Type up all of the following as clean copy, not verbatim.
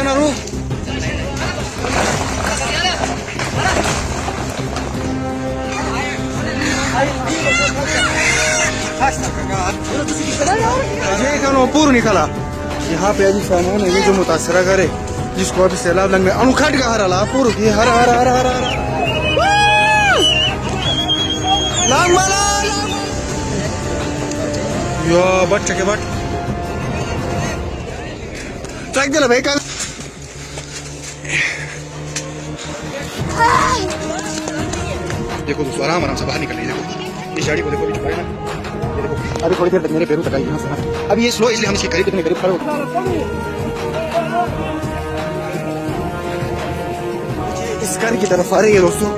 na ru. ये का पूरा निकला यहाँ पे अभी सामान है ये जो मुतासरा करे जिसको अभी सैलाब लगने अनुखट का हरा पूरा ये हरा हरा हरा हरा हरा लांग वाला यो बट चके बट ट्रैक दिला भाई कल देखो दोस्तों आराम आराम से बाहर निकल रही है। देखो इस गाड़ी को देखो अभी छुपाया ना, ये देखो अभी थोड़ी देर तक मेरे पैरों तक आई यहाँ से। अभी ये स्लो इसलिए हम इसके करीब इतने करीब खड़े हो। इस घर की तरफ आ रही है दोस्तों।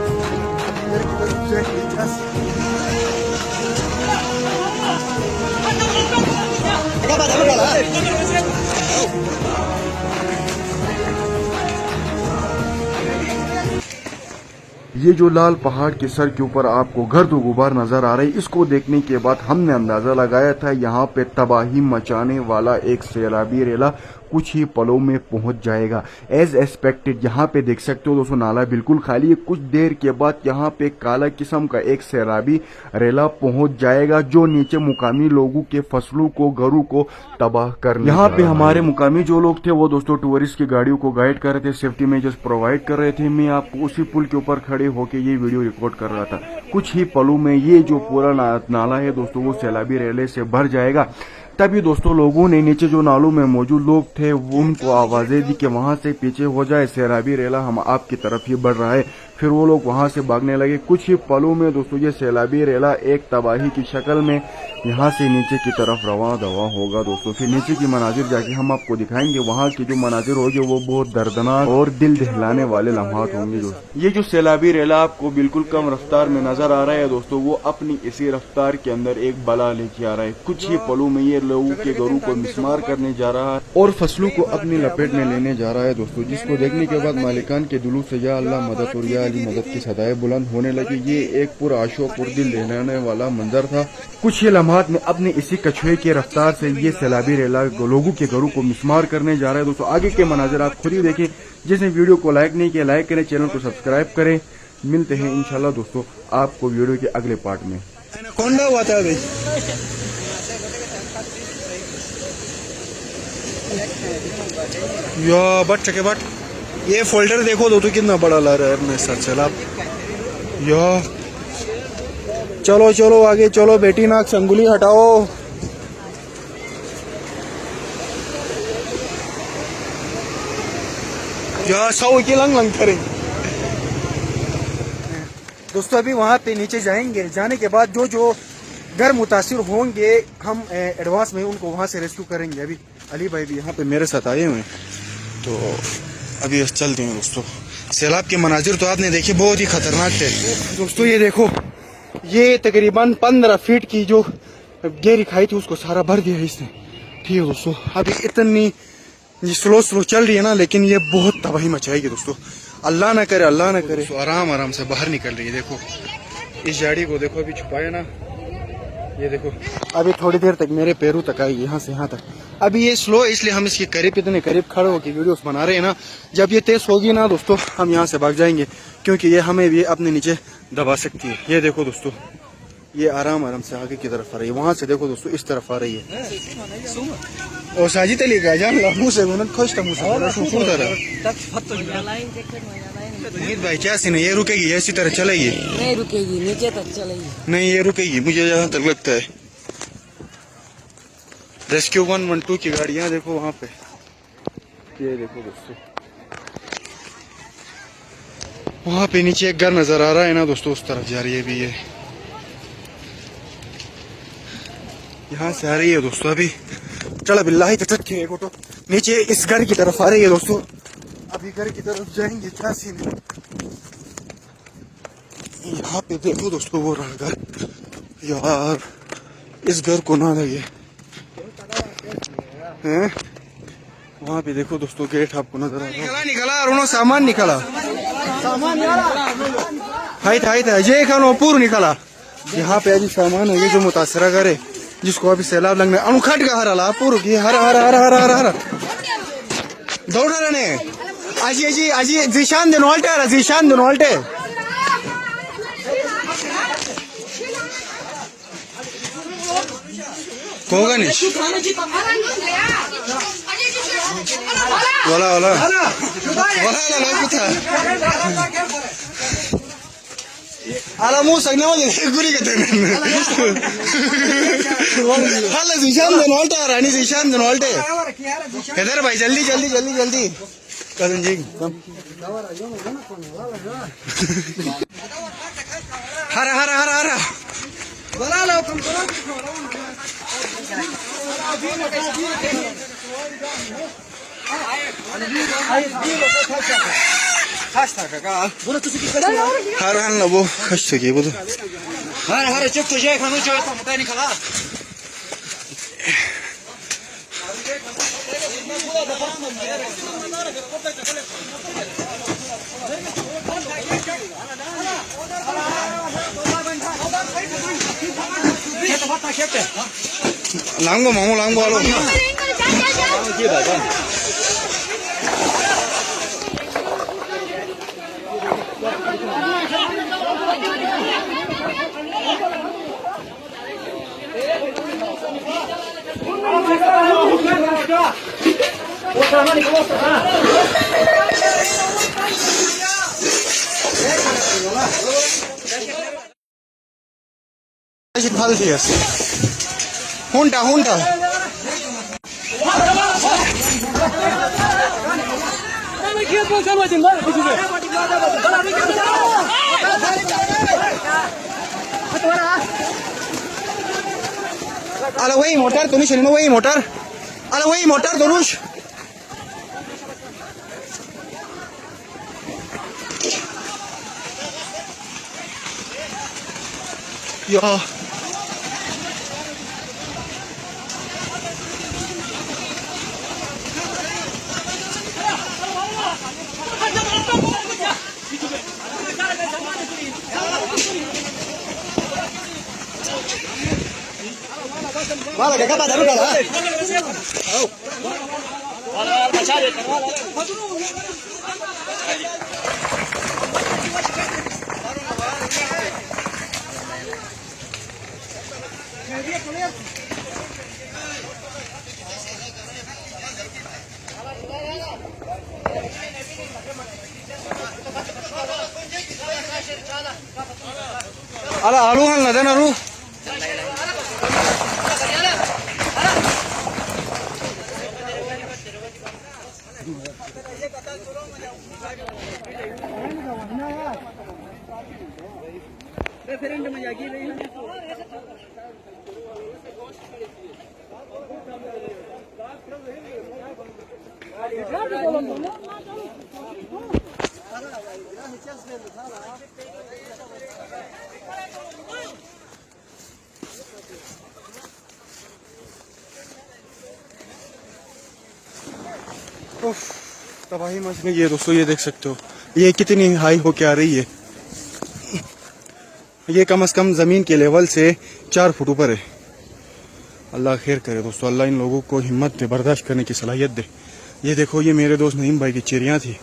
ये जो लाल पहाड़ के सर के ऊपर आपको गर्द गुबार नजर आ रही है, इसको देखने के बाद हमने अंदाजा लगाया था यहाँ पे तबाही मचाने वाला एक सैलाबी रेला कुछ ही पलों में पहुंच जाएगा। एज एक्सपेक्टेड यहाँ पे देख सकते हो दोस्तों नाला बिल्कुल खाली है। कुछ देर के बाद यहाँ पे काला किस्म का एक सैलाबी रेला पहुंच जाएगा जो नीचे मुकामी लोगों के फसलों को घरों को तबाह कर। यहाँ पे हमारे मुकामी जो लोग थे वो दोस्तों टूरिस्ट की गाड़ियों को गाइड कर रहे थे, सेफ्टी मेजर्स प्रोवाइड कर रहे थे। मैं आपको उसी पुल के ऊपर खड़े होकर ये वीडियो रिकॉर्ड कर रहा था। कुछ ही पलों में ये जो पूरा नाला है दोस्तों वो सैलाबी रेले से भर जाएगा। तभी दोस्तों लोगों ने नीचे जो नालों में मौजूद लोग थे वो उनको आवाजें दी कि वहां से पीछे हो जाए, सैलाबी रेला हम आपकी तरफ ही बढ़ रहा है। फिर वो लोग वहां से भागने लगे। कुछ ही पलों में दोस्तों ये सैलाबी रेला एक तबाही की शक्ल में यहाँ से नीचे की तरफ रवा दवा होगा दोस्तों। फिर नीचे की मनाजिर जाके हम आपको दिखाएंगे। वहाँ की जो मनाजिर होगी वो बहुत दर्दनाक और दिल दहलाने वाले लम्हात होंगे दोस्तों। ये जो सैलाबी रेला आपको बिल्कुल कम रफ्तार में नजर आ रहा है दोस्तों, वो अपनी इसी रफ्तार के अंदर एक बला लेके आ रहा है। कुछ ही पलों में ये लोगों के घरों को मिसमार करने जा रहा है और फसलों को अपनी लपेट में लेने जा रहा है दोस्तों, जिसको देखने के बाद मालिकान के दिलों से या अल्लाह मदद और या अली मदद की सदाएं बुलंद होने लगी। ये एक पूरा आशोक और दिल दहलाने वाला मंजर था। कुछ ही लम्हात में अपनी इसी कछुए की रफ्तार से ये सैलाबी रेला लोगों के घरों को मिसमार करने जा रहा है दोस्तों। आगे के मनाजिर आप खुद ही देखें। जिसने वीडियो को लाइक नहीं किया लाइक करें, चैनल को सब्सक्राइब करें। मिलते हैं इंशाल्लाह दोस्तों आपको वीडियो के अगले पार्ट में। कौन हुआ था भाई यो बट चके बट ये फोल्डर देखो दोस्तों कितना बड़ा ला रहा है अपने सर चला। यो चलो चलो आगे चलो बेटी नाक से अंगुली हटाओ। या सौ की लंग लंग करेंगे दोस्तों। अभी वहाँ पे नीचे जाएंगे, जाने के बाद जो जो घर मुतासिर होंगे हम एडवांस में उनको वहाँ से रेस्क्यू करेंगे। अभी अली भाई भी यहाँ पे मेरे साथ आए हुए हैं तो अभी चलते हैं दोस्तों। सैलाब के मनाजिर तो आपने देखे बहुत ही खतरनाक थे दोस्तों। ये देखो ये तकरीबन 15 फीट की जो गहरी खाई थी उसको सारा भर दिया इसने। ठीक है दोस्तों अभी इतनी स्लो स्लो चल रही है ना, लेकिन ये बहुत तबाही मचाएगी दोस्तों। अल्लाह ना करे अल्लाह ना करे। आराम आराम से बाहर निकल रही है। देखो इस गाड़ी को देखो अभी छुपाया ना, ये देखो अभी थोड़ी देर तक मेरे पैरों तक आई यहाँ से यहाँ तक। अभी ये स्लो इसलिए हम इसके करीब इतने करीब खड़े होकर वीडियोस बना रहे हैं ना। जब ये तेज होगी ना दोस्तों हम यहाँ से भाग जाएंगे क्योंकि ये हमें भी अपने नीचे दबा सकती है। ये देखो दोस्तों ये आराम आराम से आगे की तरफ आ रही है। वहां से देखो दोस्तों इस तरफ आ रही है। और साजिद अली का जान ला मुंह से खुश था मुंह से उम्मीद भाई क्या सीन है, ये रुकेगी ऐसी तरह चलेगी? नहीं रुकेगी, नीचे तक चलेगी। नहीं ये रुकेगी मुझे जहाँ तक लगता है। रेस्क्यू 112 की गाड़ियां देखो वहाँ पे। ये देखो दोस्तों वहाँ पे नीचे एक घर नजर आ रहा है ना दोस्तों, उस तरफ जा रही है भी ये। यहाँ से आ रही है दोस्तों अभी। चला बिल्लाही तक के एक ऑटो नीचे इस घर की तरफ आ रही है दोस्तों। अभी घर की तरफ जाएंगे। क्या सीन है यहाँ पे देखो दोस्तों वो रहा घर। यार इस घर को ना लगे हैं। वहाँ पे देखो दोस्तों गेट आपको नजर आ रहा है। निकला और सामान निकला हाई था ये खानो पूरा निकला। यहाँ पे अभी सामान है ये जो मुतासरा करे जिसको अभी सैलाब लगने अनुखट का हरा ला पूरा की हरा हरा हरा हरा हरा हरा Dowdalane. Aji Zishan den Walte ara Zishan den Walte. Koganish. Wala la kuta. Ala mu sagna wale guri ke tene. Hala Zishan den Walte ara ni Zishan den Walte. Idhar bhai jaldi. Karan ji. Hara. Bala lo kam karo. Hara na bo khash ki bodu. Hara chuk to jay khanu choy to mutai ni khala. Langgo mamu langgo alo. ভাল ঠিক আছে হুনটা ala wey motor তুমি শুনো wey motor ala wey motor দরুশ ya Wala ka pa daru kala. Wala bacha de karwala. Ala alu hal na dan alu. तबाही much गई है दोस्तों, ये देख सकते हो ये कितनी हाई होके आ रही है। ये कम से कम ज़मीन के लेवल से 4 फुट ऊपर है। अल्लाह खैर करे दोस्तों, अल्लाह इन लोगों को हिम्मत दे, बर्दाश्त करने की सलाहियत दे। ये देखो ये मेरे दोस्त नईम भाई की चेरियाँ थी,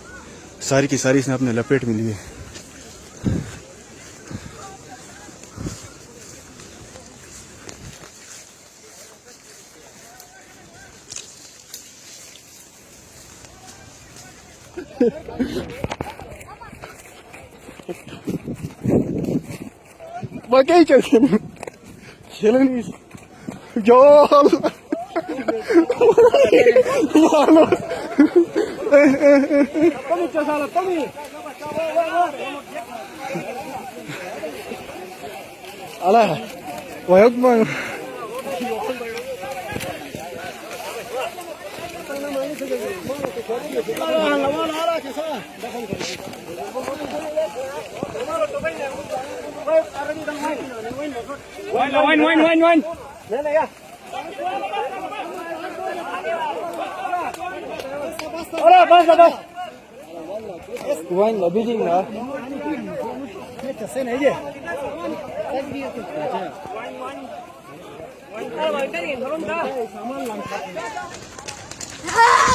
सारी की सारी इसने अपने लपेट में ली है। Bakay çekin. Şeleniz. Yol. Malo. Kami çasala kami. Allah. Vayok man. Wine. Ora, bas. Wine la bidding na. Neta sen hai ye. Wine.